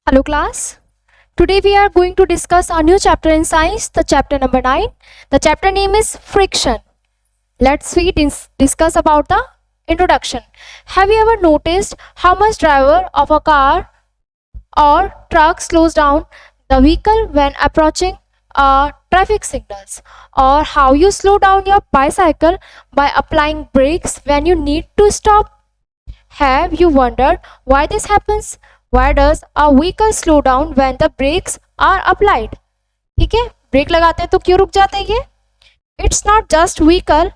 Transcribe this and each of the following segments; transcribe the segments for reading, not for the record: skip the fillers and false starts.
Hello class. Today we are going to discuss a new chapter in science, the chapter number 9. The chapter name is friction. Discuss about the introduction. Have you ever noticed how much driver of a car or truck slows down the vehicle when approaching traffic signals, or how you slow down your bicycle by applying brakes when you need to stop? Have you wondered why this happens? Why does a vehicle slow down when the brakes are applied? ठीक है, break लगाते हैं तो क्यों रुक जाते हैं ये? It's not just vehicle.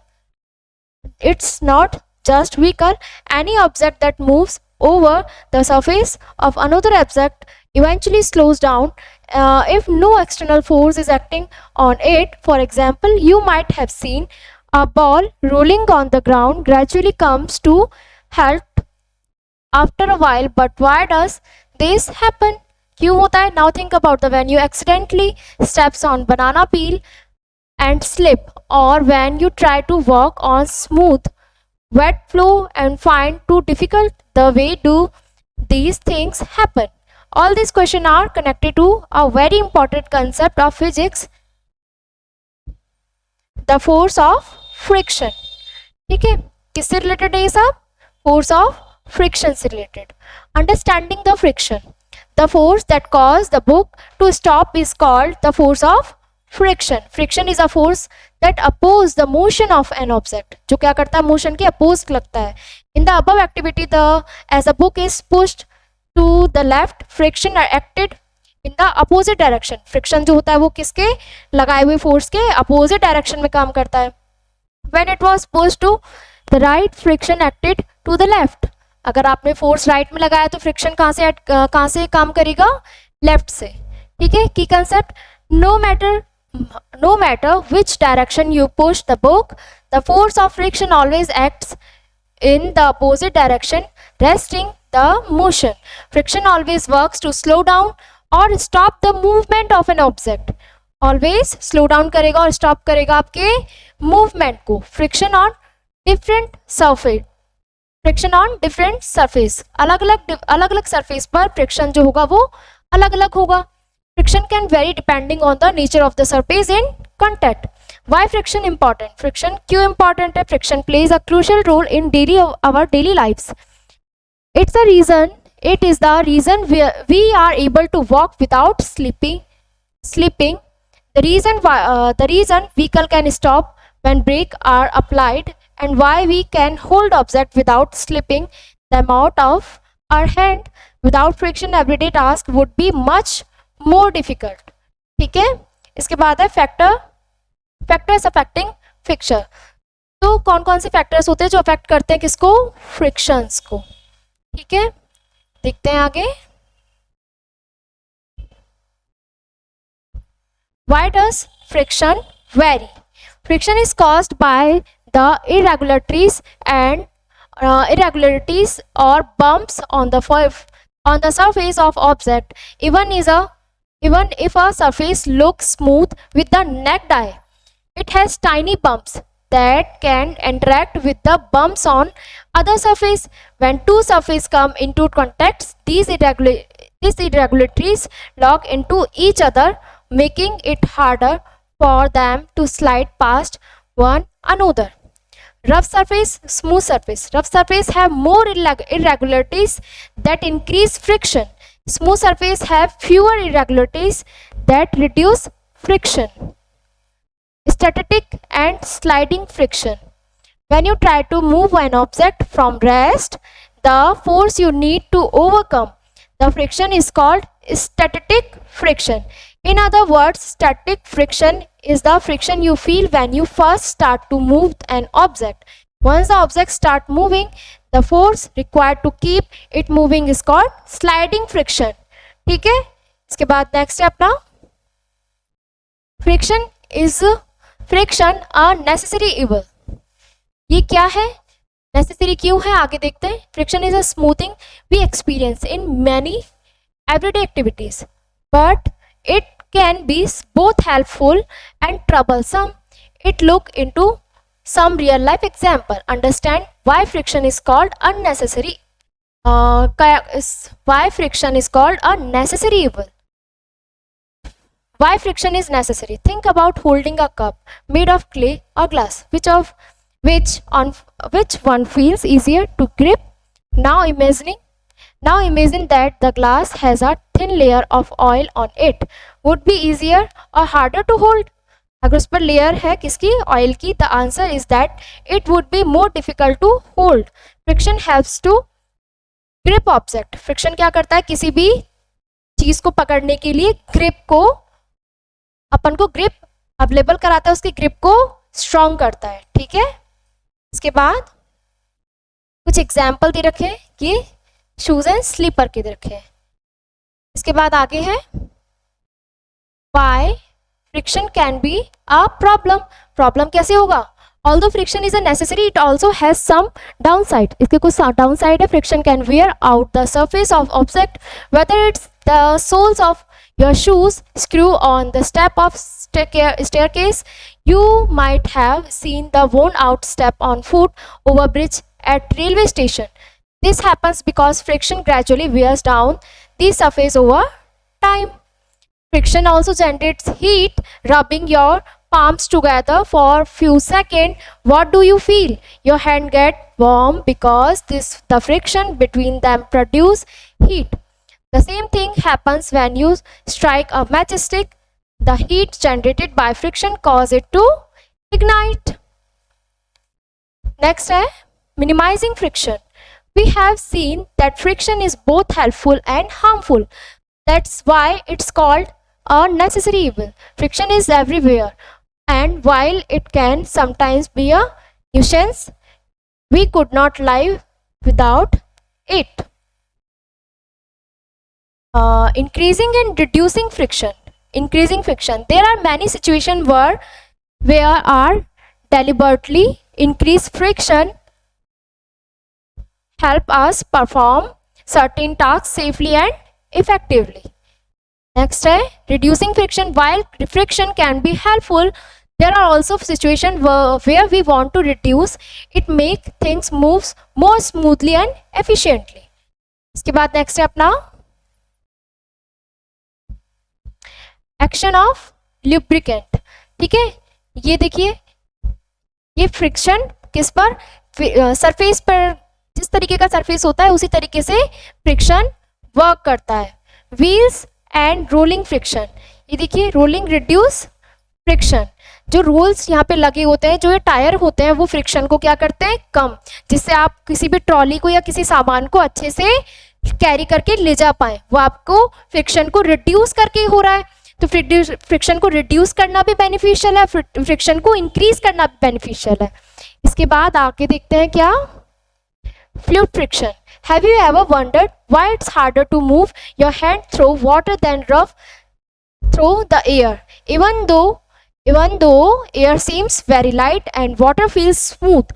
It's not just vehicle. Any object that moves over the surface of another object eventually slows down if no external force is acting on it. For example, you might have seen a ball rolling on the ground gradually comes to halt after a while. But why does this happen? क्यों होता है? Now think about the when you accidentally steps on banana peel and slip, or when you try to walk on smooth wet floor and find too difficult. The way do these things happen? All these questions are connected to a very important concept of physics, the force of friction. ठीक है, किससे related है ये सब? Force of friction से related. Understanding the friction. The force that caused the book to stop is called the force of friction. Friction is a force that opposes the motion of an object. जो क्या करता है? Motion के oppose लगता है. In the above activity, as the book is pushed to the left, friction are acted in the opposite direction. Friction जो होता है वो किसके लगाए हुए फोर्स के अपोजिट डायरेक्शन में काम करता है. When it was pushed to the right, friction acted to the left. अगर आपने फोर्स राइट में लगाया तो फ्रिक्शन कहाँ से काम करेगा? लेफ्ट से. ठीक है, की concept. No matter which direction you push the book, the force of friction always acts in the opposite direction, resting the motion. Friction always works to slow down or stop the movement of an object. Always slow down करेगा और stop करेगा आपके movement को. Friction on different surface. Friction on different surface. अलग अलग surface पर friction जो होगा वो अलग अलग होगा. Friction can vary depending on the nature of the surface in contact. Why friction important? Friction क्यों इंपॉर्टेंट है? Friction plays a crucial role in our daily lifes. It is the reason we are able to walk without sleeping. The reason vehicle can stop when brakes are applied, and why we can hold object without slipping them out of our hand. Without friction, everyday task would be much more difficult. ठीक है, इसके बाद है factors affecting friction. तो कौन कौन से factors होते हैं जो अफेक्ट करते हैं किसको? फ्रिक्शंस को. ठीक है, देखते हैं आगे. Why does friction vary? Friction is caused by the irregularities or bumps on the surface of object. Even if a surface looks smooth with the naked eye, it has tiny bumps that can interact with the bumps on other surface. When two surfaces come into contact, these irregularities lock into each other, making it harder for them to slide past one another. Rough surface, smooth surface. Rough surface have more irregularities that increase friction. Smooth surface have fewer irregularities that reduce friction. Static and sliding friction. When you try to move an object from rest, the force you need to overcome the friction is called static friction. In other words, static friction is the friction you feel when you first start to move an object. Once the object starts moving, the force required to keep it moving is called sliding friction. ठीक है, इसके बाद next है अपना friction a necessary evil. ये क्या है? Necessary क्यों है? आगे देखते हैं. Friction is a something we experience in many everyday activities, but it can be both helpful and troublesome. It look into some real life example. Understand why friction is called unnecessary Why friction is called a necessary evil? Why friction is necessary? Think about holding a cup made of clay or glass. Which one feels easier to grip? Now imagine that the glass has a thin layer of oil on it. Would be easier or harder to hold? अगर उस पर layer है किसकी, oil की, the answer is that it would be more difficult to hold. Friction helps to grip object. Friction क्या करता है, किसी भी चीज को पकड़ने के लिए ग्रिप को, अपन को ग्रिप अवेलेबल कराता है, उसकी ग्रिप को स्ट्रॉन्ग करता है. ठीक है, इसके बाद कुछ एग्जाम्पल दे रखे कि शूज एंड स्लीपर के दे रखे. इसके बाद आगे है why friction can be a problem. Problem कैसे होगा? Although friction is a necessary, it also has some downside. इसके कुछ डाउन साइड है. Friction can wear out the surface of object, whether it's the soles of your shoes, screw on the step of staircase. You might have seen the worn out step on foot over bridge at railway station. This happens because friction gradually wears down the surface over time. Friction also generates heat. Rubbing your palms together for few seconds, what do you feel? Your hand get warm because the friction between them produce heat. The same thing happens when you strike a matchstick. The heat generated by friction causes it to ignite. Next है minimizing friction. We have seen that friction is both helpful and harmful. That's why it's called a necessary evil. Friction is everywhere, and while it can sometimes be a nuisance, we could not live without it. Increasing and reducing friction. Increasing friction. There are many situations where our deliberately increased friction help us perform certain tasks safely and effectively. Next है reducing friction. While friction can be helpful, there are also situations where we want to reduce it, make things move more smoothly and efficiently. इसके बाद next है अपना action of lubricant. ठीक है, ये देखिए, ये फ्रिक्शन किस पर, सरफेस पर, जिस तरीके का सरफेस होता है उसी तरीके से फ्रिक्शन वर्क करता है. Wheels and rolling friction. ये देखिए, रोलिंग रिड्यूस फ्रिक्शन. जो रोल्स यहाँ पे लगे होते हैं, जो ये टायर होते हैं, वो फ्रिक्शन को क्या करते हैं, कम, जिससे आप किसी भी ट्रॉली को या किसी सामान को अच्छे से कैरी करके ले जा पाए. वो आपको फ्रिक्शन को रिड्यूस करके हो रहा है. तो फ्रिक्शन को रिड्यूस करना भी बेनिफिशियल है, फ्रिक्शन को इंक्रीज करना भी बेनिफिशियल है. इसके बाद आगे देखते हैं क्या, fluid friction. Have you ever wondered why it's harder to move your hand through water than rough through the air? even though air seems very light and water feels smooth,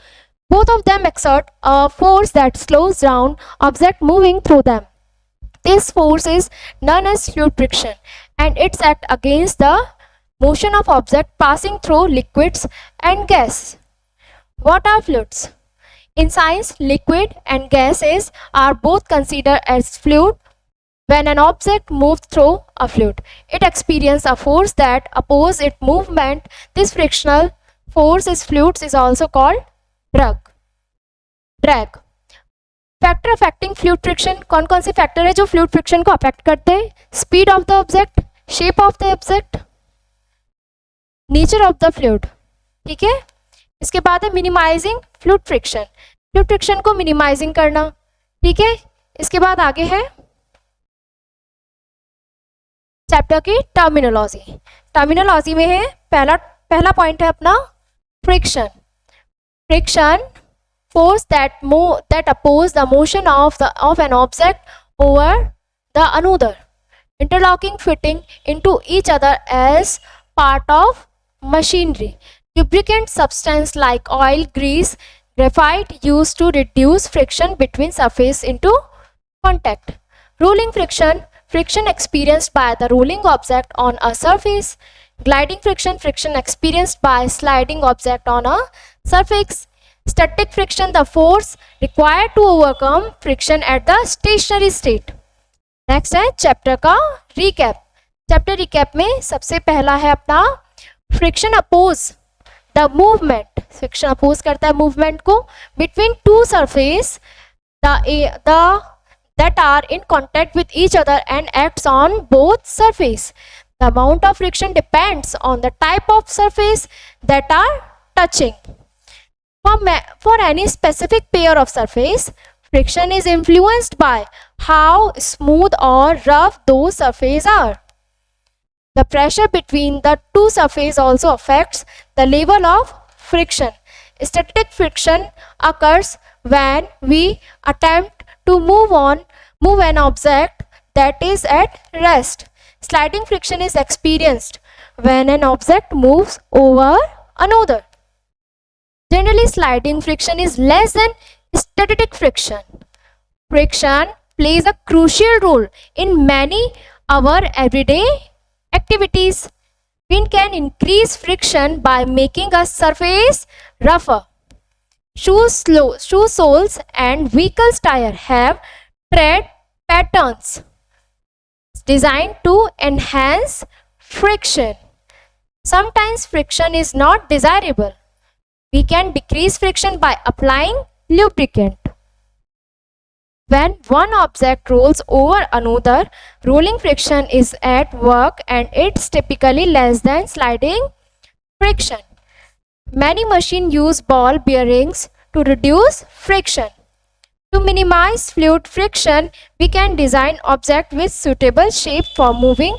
both of them exert a force that slows down object moving through them. This force is known as fluid friction, and it's act against the motion of object passing through liquids and gas. What are fluids? In science, liquid and gases are both considered as fluid. When an object moves through a fluid, it experiences a force that opposes its movement. This frictional force is fluids is also called drag. Factor affecting fluid friction. कौन कौन से factor है जो fluid friction को affect करते हैं? Speed of the object, shape of the object, nature of the fluid. ठीक है, इसके बाद है minimising fluid friction. Fluid friction को मिनिमाइजिंग करना. ठीक है, इसके बाद आगे है चैप्टर की टर्मिनोलॉजी. टर्मिनोलॉजी में है पहला पॉइंट है अपना friction. Friction force that oppose the motion of an object over the another, interlocking fitting into each other as part of machinery. Lubricant substance like oil, grease, graphite used to reduce friction between surface into contact. Rolling friction, friction experienced by the rolling object on a surface. Gliding friction, friction experienced by sliding object on a surface. Static friction, the force required to overcome friction at the stationary state. Next है chapter का recap. Chapter recap में सबसे पहला है अपना friction oppose the movement. Friction oppose करता है movement को between two surface that are in contact with each other and acts on both surface. The amount of friction depends on the type of surface that are touching. For any specific pair of surface, friction is influenced by how smooth or rough those surfaces are. The pressure between the two surfaces also affects the level of friction. Static friction occurs when we attempt to move an object that is at rest. Sliding friction is experienced when an object moves over another. Generally, sliding friction is less than static friction. Friction plays a crucial role in many our everyday activities. Wind can increase friction by making a surface rougher. Shoe soles and vehicles tire have tread patterns designed to enhance friction. Sometimes friction is not desirable. We can decrease friction by applying lubricant. When one object rolls over another, rolling friction is at work and it's typically less than sliding friction. Many machines use ball bearings to reduce friction. To minimize fluid friction, we can design objects with suitable shape for moving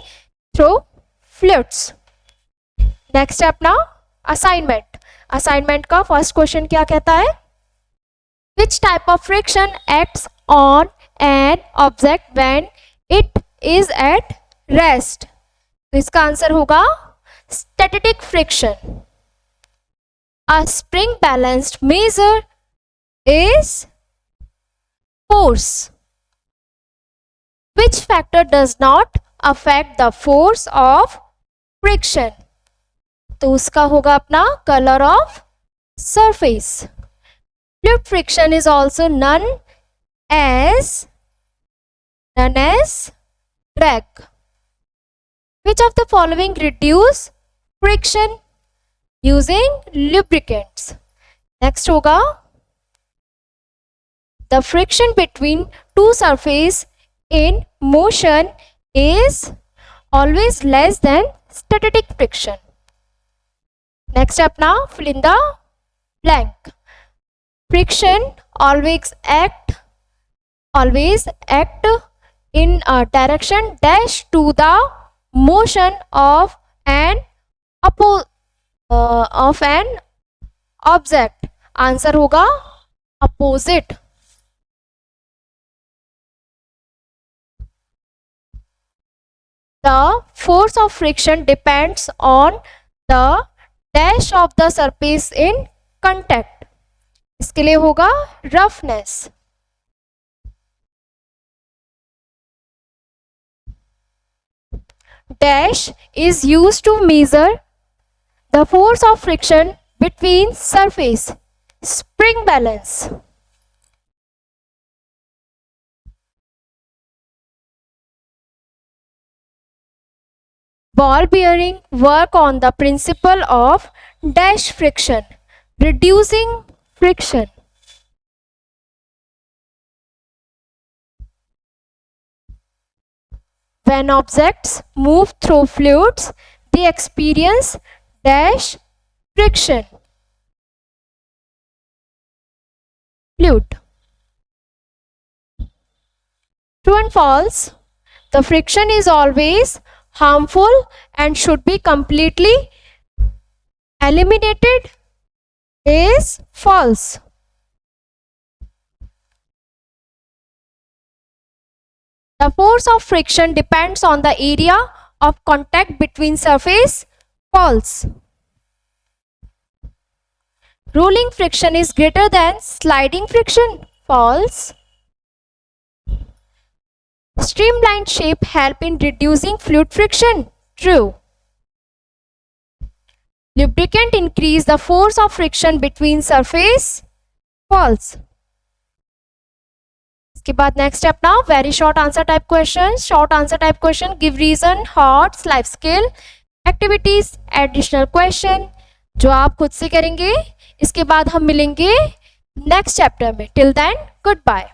through fluids. Next step now, assignment. Assignment का first question क्या कहता है? Which type of friction acts on an object when it is at rest? तो इसका answer होगा static friction. A spring balanced measure is force. Which factor does not affect the force of friction? तो उसका होगा अपना color of surface. Fluid friction is also known as drag. Which of the following reduce friction using lubricants? Next होगा the friction between two surfaces in motion is always less than static friction. Next up now, fill in the blank. Friction always act in a direction dash to the motion of an object. Answer होगा opposite. The force of friction depends on the dash of the surface in contact. इसके लिए होगा roughness. Dash is used to measure the force of friction between surface. Spring balance. Ball bearing work on the principle of dash friction, reducing friction. When objects move through fluids, they experience dash friction. Fluid. True and false. The friction is always harmful and should be completely eliminated is false. The force of friction depends on the area of contact between surface. False. Rolling friction is greater than sliding friction. False. Streamlined shape help in reducing fluid friction. True. Lubricant increase the force of friction between surface. False. इसके बाद next step now very short answer type question. Short answer type question, give reason, HOTS, life skill, activities, additional question, जो आप खुद से करेंगे। इसके बाद हम मिलेंगे नेक्स्ट चैप्टर में। Till then good bye.